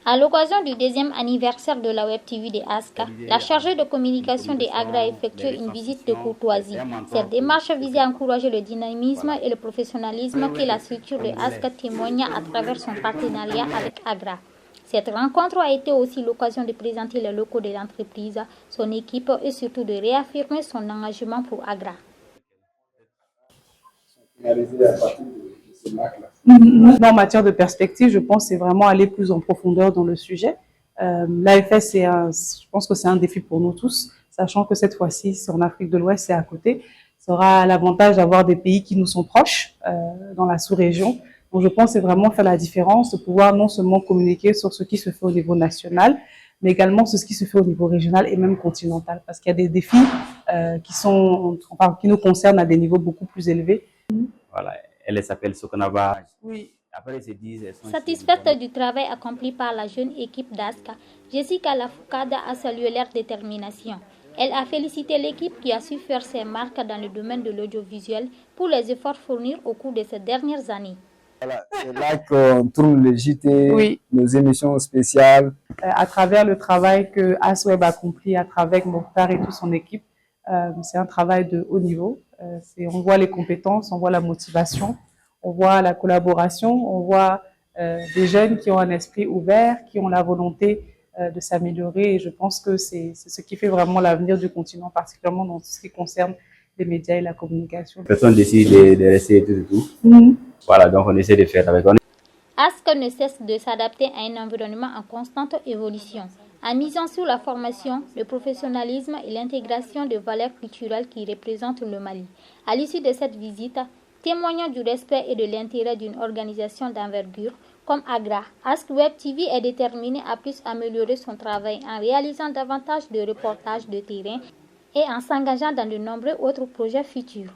À l'occasion du deuxième anniversaire de la Web TV de ASCA, la chargée de communication de Agra a effectué une visite de courtoisie. Cette démarche visait à encourager le dynamisme et le professionnalisme que la structure de ASCA témoigne à travers son partenariat avec Agra. Cette rencontre a été aussi l'occasion de présenter les locaux de l'entreprise, son équipe et surtout de réaffirmer son engagement pour Agra. En matière de perspective, je pense que c'est vraiment aller plus en profondeur dans le sujet. L'AFS, je pense que c'est un défi pour nous tous, sachant que cette fois-ci, c'est en Afrique de l'Ouest, c'est à côté. Ça aura l'avantage d'avoir des pays qui nous sont proches dans la sous-région. Donc, je pense que c'est vraiment faire la différence, de pouvoir non seulement communiquer sur ce qui se fait au niveau national, mais également sur ce qui se fait au niveau régional et même continental, parce qu'il y a des défis qui nous concernent à des niveaux beaucoup plus élevés. Voilà, elle s'appelle Sokonaba. Oui. Satisfaite du travail accompli par la jeune équipe d'ASCA, Jessica Lafoucada a salué leur détermination. Elle a félicité l'équipe qui a su faire ses marques dans le domaine de l'audiovisuel pour les efforts fournis au cours de ces dernières années. Voilà, c'est là qu'on tourne les JT, oui, nos émissions spéciales. À travers le travail que ASWeb accomplit à travers Mokhtar et toute son équipe, c'est un travail de haut niveau. On voit les compétences, on voit la motivation, on voit la collaboration, on voit des jeunes qui ont un esprit ouvert, qui ont la volonté de s'améliorer. Et je pense que c'est ce qui fait vraiment l'avenir du continent, particulièrement dans ce qui concerne les médias et la communication. Personne décide de rester tout. Voilà, donc on essaie de faire avec. ASCA ne cesse de s'adapter à un environnement en constante évolution, en misant sur la formation, le professionnalisme et l'intégration de valeurs culturelles qui représentent le Mali. À l'issue de cette visite, témoignant du respect et de l'intérêt d'une organisation d'envergure comme Agra, ASCA Web TV est déterminé à plus améliorer son travail en réalisant davantage de reportages de terrain et en s'engageant dans de nombreux autres projets futurs.